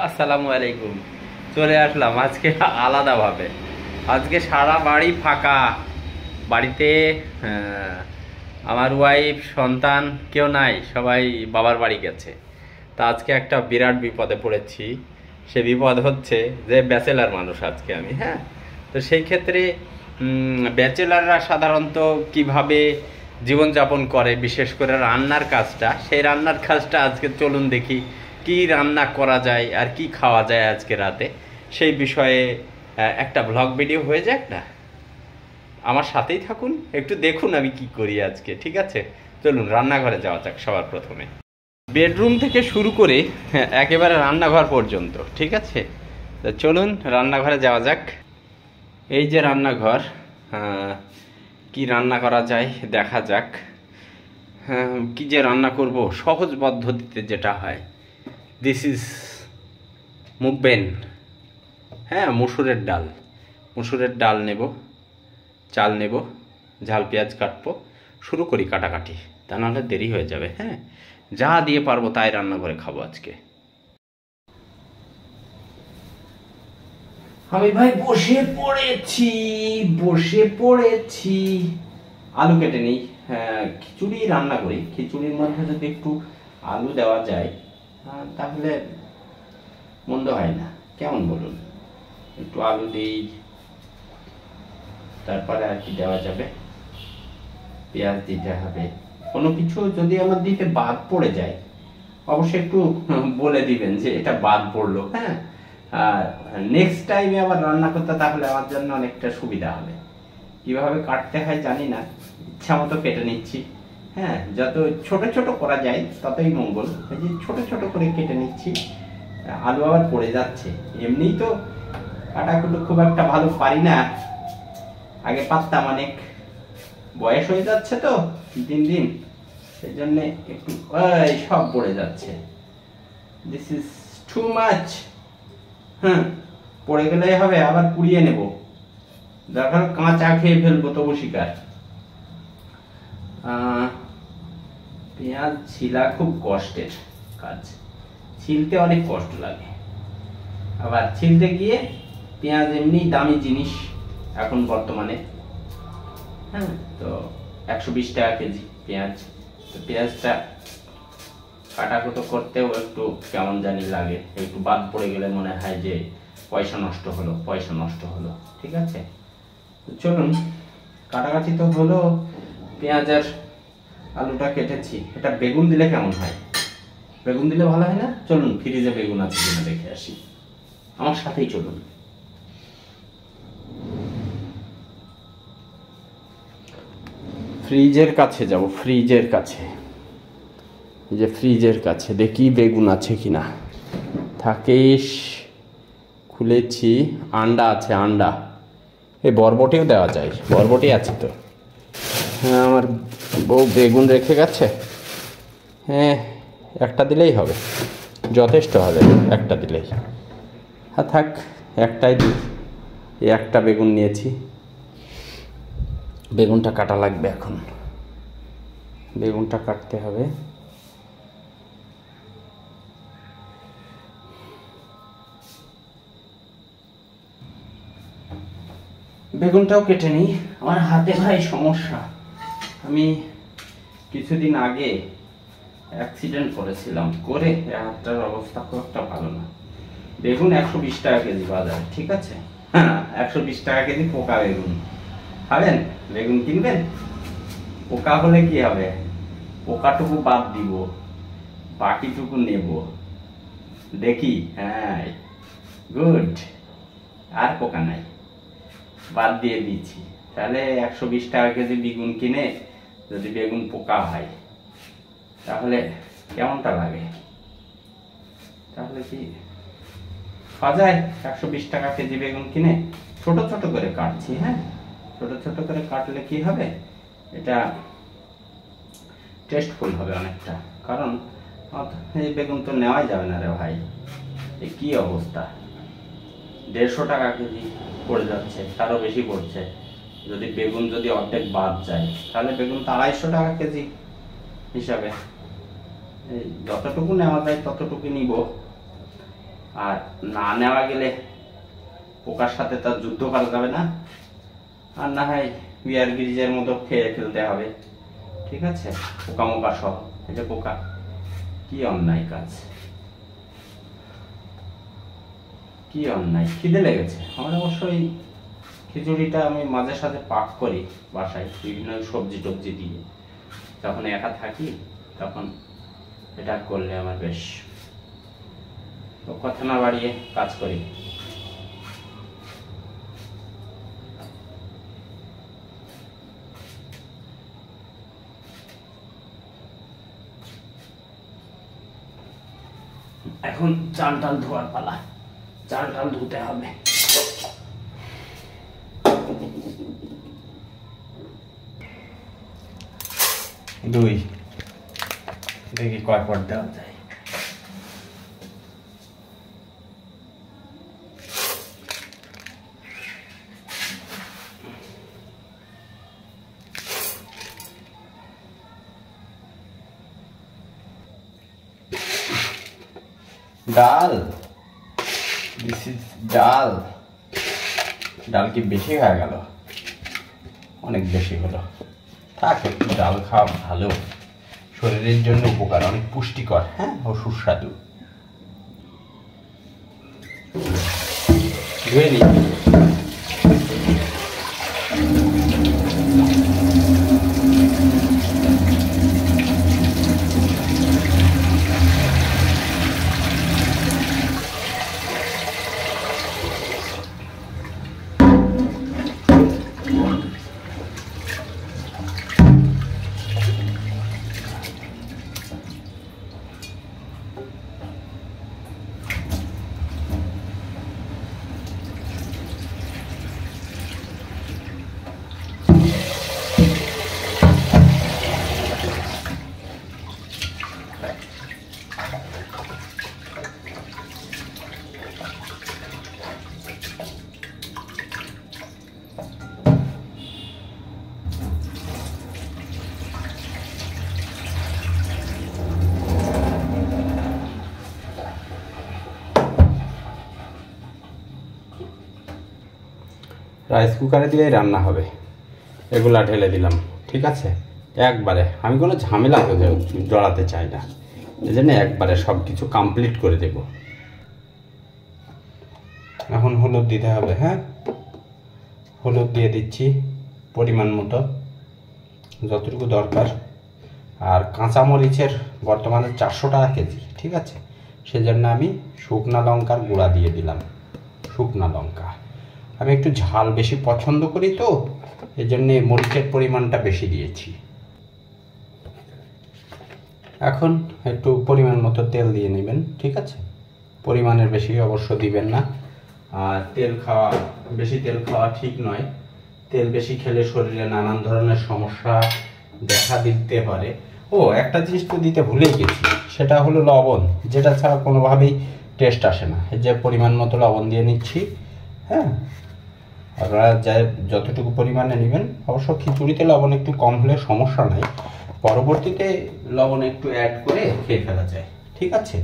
আসসালামু আলাইকুম। চলে আসলাম আজকে আলাদাভাবে। আজকে সারা বাড়ি ফাঁকা। বাড়িতে আমার ওয়াইফ সন্তান কেউ নাই, সবাই বাবার বাড়ি গেছে। তা আজকে একটা বিরাট বিপদে পড়েছি। সে বিপদ হচ্ছে যে ব্যাচেলার মানুষ আজকে আমি, হ্যাঁ। তো সেই ক্ষেত্রে ব্যাচেলাররা সাধারণত কিভাবে জীবনযাপন করে, বিশেষ করে রান্নার কাজটা, সেই রান্নার কাজটা আজকে চলুন দেখি কি রান্না করা যায় আর কি খাওয়া যায় আজকে রাতে, সেই বিষয়ে একটা ব্লগ ভিডিও হয়ে যাক না। আমার সাথেই থাকুন, একটু দেখুন আমি কি করি আজকে, ঠিক আছে? চলুন রান্নাঘরে যাওয়া যাক সবার প্রথমে। বেডরুম থেকে শুরু করে একেবারে রান্নাঘর পর্যন্ত, ঠিক আছে? তো চলুন রান্নাঘরে যাওয়া যাক। এই যে রান্নাঘর, কি রান্না করা যায় দেখা যাক। কি যে রান্না করব সহজ পদ্ধতিতে যেটা হয়, দিস ইজ মুগবেন, হ্যাঁ, মসুরের ডাল। মসুরের ডাল নেব, চাল নেব, ঝাল পেঁয়াজ কাটবো। শুরু করি কাটাকাটি, তা নাহলে দেরি হয়ে যাবে। হ্যাঁ, যা দিয়ে পারবো তাই রান্না করে খাবো আজকে। আমি ভাই বসে পড়েছি। আলু কেটে নিই। হ্যাঁ, খিচুড়ি রান্না করি। খিচুড়ির মধ্যে যদি একটু আলু দেওয়া যায় তাহলে মন্দ হয় না, কেমন বলুন? একটু আলু দিই, তারপরে আর কি দেওয়া যাবে, পেঁয়াজ দিতে হবে। কোনো কিছু যদি আমার দিতে বাদ পড়ে যায় অবশ্যই একটু বলে দিবেন যে এটা বাদ পড়লো, হ্যাঁ। আর নেক্সট টাইমে আবার রান্না করতে তাহলে আমার জন্য অনেকটা সুবিধা হবে। কিভাবে কাটতে হয় জানি না, ইচ্ছা মতো কেটে নিচ্ছি। হ্যাঁ, যত ছোট ছোট করা যায় ততই মঙ্গল। এই যে ছোট ছোট করে কেটে নিচ্ছি। আলু আবার পড়ে যাচ্ছে, এমনিই তো কাটাকুটো খুব একটা ভালো পারি না, আগে পারতাম অনেক, বয়স হয়ে যাচ্ছে তো দিন দিন, সেই জন্য একটু সব পড়ে যাচ্ছে। This is too much. হ্যাঁ, পড়ে গেলে হবে, আবার কুড়িয়ে নেব, দরকার কাঁচা খেয়ে ফেলবো, তবু শিকার। পেঁয়াজ ছিলা খুব কষ্টের কাজ, ছিলতে অনেক কষ্ট লাগে। আবার ছিলতে গিয়ে পেঁয়াজ এমনি দামি জিনিস এখন বর্তমানে, হ্যাঁ। তো 120 টাকা কেজি পেঁয়াজ। তো পেঁয়াজটা কাটাকুটো করতেও একটু কেমন জানি লাগে, একটু বাদ পড়ে গেলে মনে হয় যে পয়সা নষ্ট হলো। ঠিক আছে, চলুন কাটাকাটি তো হলো, পেঁয়াজ আর আলুটা কেটেছি। এটা বেগুন দিলে কেমন হয়? বেগুন দিলে ভালো হয় না? চলুন ফ্রিজে বেগুন আছে কিনা দেখে আসি, আমার সাথেই চলুন। ফ্রিজের কাছে যাব, ফ্রিজের কাছে, এই যে ফ্রিজের কাছে দেখি বেগুন আছে কিনা। থাকিস, খুলেছি, আন্ডা আছে, আন্ডা। এই বরবটিও দেওয়া যায়, বরবটি আছে তো। হ্যাঁ, আমার বউ বেগুন রেখে গেছে। হ্যাঁ, একটা দিলেই হবে, যথেষ্ট হবে একটা দিলেই। হ্যাঁ থাক, একটাই দিই। এই একটা বেগুন নিয়েছি, বেগুনটা কাটা লাগবে এখন, বেগুনটা কাটতে হবে। বেগুনটাও কেটে নিই। আমার হাতে ভাই সমস্যা, আমি কিছুদিন আগে অ্যাক্সিডেন্ট করেছিলাম, করে হাতটার অবস্থা খুব একটা ভালো না। বেগুন 120 টাকা কেজি বাজার, ঠিক আছে? হ্যাঁ, 120 টাকা কেজি পোকা বেগুন। খাবেন? বেগুন কিনবেন? পোকা হলে কি হবে? পোকাটুকু বাদ দিব, বাকিটুকু নেব, দেখি। হ্যাঁ, গুড, আর পোকা নাই, বাদ দিয়ে দিচ্ছি। তাহলে 120 টাকা কেজি বেগুন কিনে যদি বেগুন পোকা হয় তাহলে কেমনটা লাগে? তাহলে কি খাওয়া যায়? 120 টাকা কেজি বেগুন কিনে ছোট ছোট করে কাটছি। হ্যাঁ, ছোট ছোট করে কাটলে কি হবে, এটা টেস্টফুল হবে অনেকটা। কারণ এই বেগুন তো নেওয়াই যাবে না রে ভাই, এই কি অবস্থা! 150 টাকা কেজি পড়ে যাচ্ছে, তারও বেশি পড়ছে। যদি বেগুন যদি অর্ধেক বাদ যায় তাহলে বেগুন তো 250 টাকা কেজি হিসাবে। যতটুকু নেওয়া যায় ততটুকু নিব। আর না নেওয়া গেলে পোকার সাথে তার যুদ্ধ করা যাবে না, আর না হয় বিয়ার গ্রিজের মতো খেয়ে ফেলতে হবে। ঠিক আছে, পোকা মোকা সব। এটা পোকা, কি অন্যায় কাজ, কি অন্যায়। খিদে লেগেছে আমার। অবশ্যই খিচুড়িটা আমি মাঝে সাথে পাক করি বাসায় বিভিন্ন সবজি টবজি দিয়ে। যখন একা থাকি তখন এটা করলে আমার বেশ, কথা না বাড়িয়ে কাজ করি। এখন চাল টাল ধোয়ার পালা, চাল টাল ধুতে হবে। দুই, দেখি কয় পট দেওয়া যায়। ডাল, দিস ইজ ডাল। ডাল কি বেশি হয়ে গেল? অনেক বেশি হলো। থাক, একটু ডাল খাওয়া ভালো, শরীরের জন্য উপকার, অনেক পুষ্টিকর, হ্যাঁ, ও সুস্বাদু। ধুয়ে নিই। রাইস কুকারে দিয়েই রান্না হবে। এগুলা ঢেলে দিলাম, ঠিক আছে, একবারে। আমি কোনো ঝামেলা জড়াতে চাই না, এই জন্য একবারে সব কিছু কমপ্লিট করে দেব। এখন হলুদ দিতে হবে, হ্যাঁ, হলুদ দিয়ে দিচ্ছি পরিমাণ মতো, যতটুকু দরকার। আর কাঁচামরিচের বর্তমানে 400 টাকা কেজি, ঠিক আছে, সেজন্য আমি শুকনা লঙ্কার গুঁড়া দিয়ে দিলাম। শুকনা লঙ্কা, আমি একটু ঝাল বেশি পছন্দ করি, তো এই জন্যে মরিচের পরিমাণটা বেশি দিয়েছি। এখন একটু পরিমাণ মতো তেল দিয়ে নেবেন, ঠিক আছে, পরিমাণের বেশি অবশ্য দিবেন না। আর বেশি তেল খাওয়া ঠিক নয়। তেল বেশি খেলে শরীরে নানান ধরনের সমস্যা দেখা দিতে পারে। ও, একটা জিনিস তো দিতে ভুলেই গেছি, সেটা হলো লবণ, যেটা ছাড়া কোনোভাবেই টেস্ট আসে না। এই যে পরিমাণ মতো লবণ দিয়ে নিচ্ছি, হ্যাঁ। আপনারা যতটুকু পরিমাণে নেবেন, অবশ্য খিচুড়িতে লবণ একটু কম হলে সমস্যা নাই, পরবর্তীতে লবণ একটু অ্যাড করে খেয়ে ফেলা যায়, ঠিক আছে।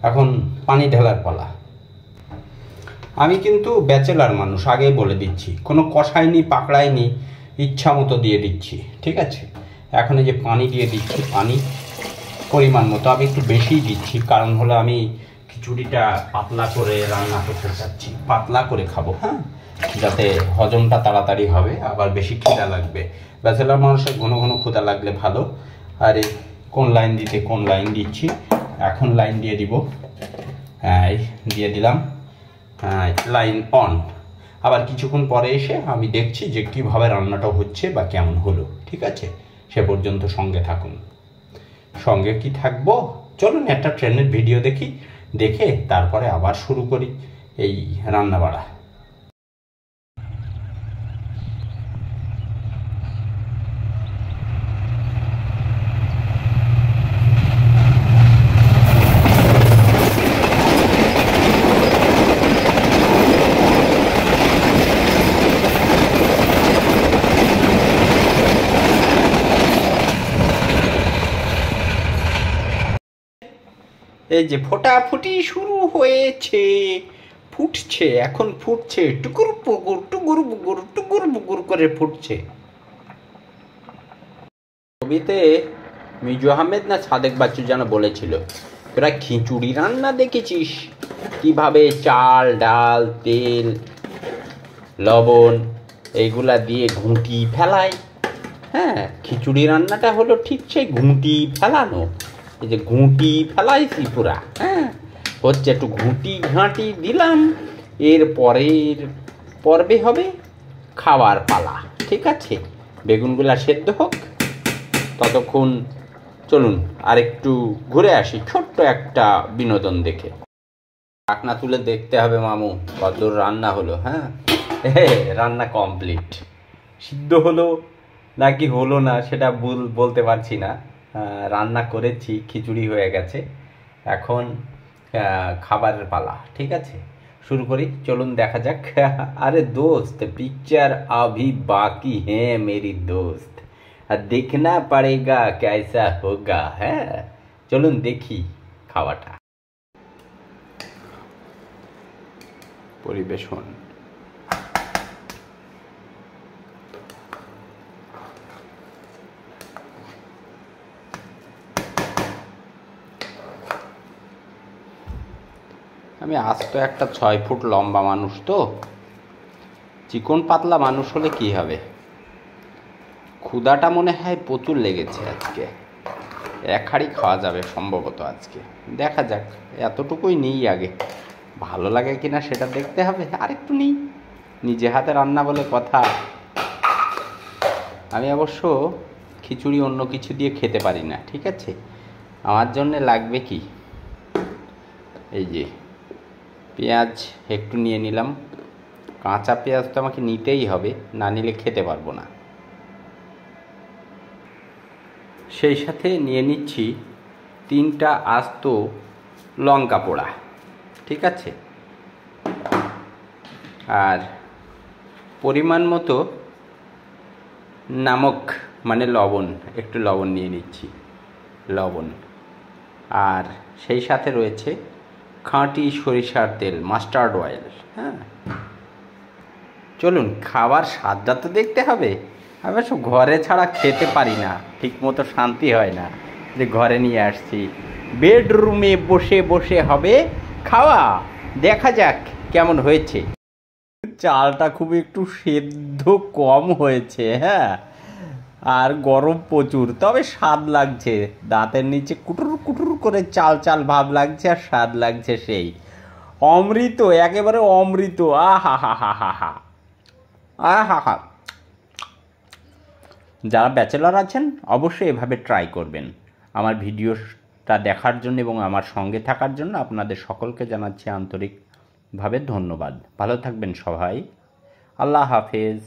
এখন পানি ঢালার পালা। আমি কিন্তু ব্যাচেলার মানুষ, আগেই বলে দিচ্ছি, কোনো কষাইনি পাকড়াইনি, ইচ্ছা মতো দিয়ে দিচ্ছি, ঠিক আছে। এখন এই যে পানি দিয়ে দিচ্ছি, পানি পরিমাণ মতো। আমি একটু বেশিই দিচ্ছি, কারণ হলো আমি খিচুড়িটা পাতলা করে রান্না করতে চাচ্ছি, পাতলা করে খাবো, হ্যাঁ, যাতে হজমটা তাড়াতাড়ি হবে, আবার বেশি খিদা লাগবে। ব্যাচেলার মানুষের ঘন ঘন ক্ষুধা লাগলে ভালো। আর কোন লাইন দিতে কোন লাইন দিচ্ছি, এখন লাইন দিয়ে দিব, হ্যাঁ, দিয়ে দিলাম, লাইন অন। আবার কিছুক্ষণ পরে এসে আমি দেখছি যে কীভাবে রান্নাটা হচ্ছে বা কেমন হলো, ঠিক আছে। সে পর্যন্ত সঙ্গে থাকুন। সঙ্গে কি থাকবো, চলুন একটা ট্রেনের ভিডিও দেখে তারপরে আবার শুরু করি এই রান্না বাড়া। এই যে ফোটাফুটি শুরু হয়েছে, ফুটছে, এখন ফুটছে, টুকুর পুকুর টুকুর পুকুর টুকুর পুকুর করে ফুটছে। ছবিতে মিজু আহমেদ না সাদেক বাচ্চু যেন বলেছিল, তোরা খিচুড়ি রান্না দেখেছিস কিভাবে চাল ডাল তেল লবণ এইগুলা দিয়ে ঘুঁটি ফেলায়? হ্যাঁ, খিচুড়ি রান্নাটা হলো ঠিক সেই ঘুঁটি ফেলানো। এই যে ঘুঁটি ফেলাইছি পুরা, হ্যাঁ, হচ্ছে একটু ঘুঁটি ঘাঁটি দিলাম, এর পরের পর্বে হবে খাওয়ার পালা। ঠিক আছে, বেগুনগুলা সেদ্ধ হোক, ততক্ষণ চলুন আরেকটু ঘুরে আসি ছোট্ট একটা বিনোদন দেখে। ঢাকনা তুলে দেখতে হবে মামু কতদূর রান্না হলো। হ্যাঁ, রান্না কমপ্লিট। সিদ্ধ হলো নাকি হলো না সেটা বলতে পারছি না। রান্না করেছি, খিচুড়ি হয়ে গেছে, এখন খাবারের পালা। ঠিক আছে, শুরু করি, চলুন দেখা যাক। আরে দোস্ত, পিকচার अभी बाकी है मेरी दोस्त, देखना पड़ेगा कैसा होगा। হ্যাঁ, চলুন দেখি খাওয়াটা। পরিবেশন। আমি আস্ত একটা 6 ফুট লম্বা মানুষ, তো চিকন পাতলা মানুষ হলে কি হবে, ক্ষুধাটা মনে হয় প্রচুর লেগেছে আজকে। এক হাঁড়ি খাওয়া যাবে সম্ভবত আজকে, দেখা যাক। এতটুকুই নিই, আগে ভালো লাগে কিনা সেটা দেখতে হবে। আরেকটু নিই, নিজে হাতে রান্না বলে কথা। আমি অবশ্য খিচুড়ি অন্য কিছু দিয়ে খেতে পারি না। ঠিক আছে, আমার জন্য লাগবে কি, এই যে পেঁয়াজ একটু নিয়ে নিলাম। কাঁচা পেঁয়াজ তো আমাকে নিতেই হবে, না নিলে খেতে পারবো না। সেই সাথে নিয়ে নিচ্ছি 3টা আস্ত লঙ্কা পোড়া। ঠিক আছে, আর পরিমাণ মতো নামক মানে লবণ, একটু লবণ নিয়ে নিচ্ছি, লবণ। আর সেই সাথে রয়েছে খাঁটি সরিষার তেল, মাস্টার্ড অয়েল। হ্যাঁ, চলুন খাবার স্বাদটা তো দেখতে হবে। আমি অবশ্য ঘরে ছাড়া খেতে পারি না, ঠিক মতো শান্তি হয় না যে ঘরে নিয়ে আসছি। বেডরুমে বসে বসে হবে খাওয়া, দেখা যাক কেমন হয়েছে। চালটা খুব একটু সেদ্ধ কম হয়েছে, হ্যাঁ, আর গরম প্রচুর, তবে স্বাদ লাগছে। দাঁতের নিচে কুটুর কুটুর করে চাল চাল ভাব লাগছে, আর স্বাদ লাগছে সেই অমৃত, একেবারে অমৃত। আহা হা হা হা হা, আহা হা। যারা ব্যাচেলর আছেন অবশ্যই এভাবে ট্রাই করবেন। আমার ভিডিওটা দেখার জন্য এবং আমার সঙ্গে থাকার জন্য আপনাদের সকলকে জানাচ্ছি আন্তরিকভাবে ধন্যবাদ। ভালো থাকবেন সবাই, আল্লাহ হাফেজ।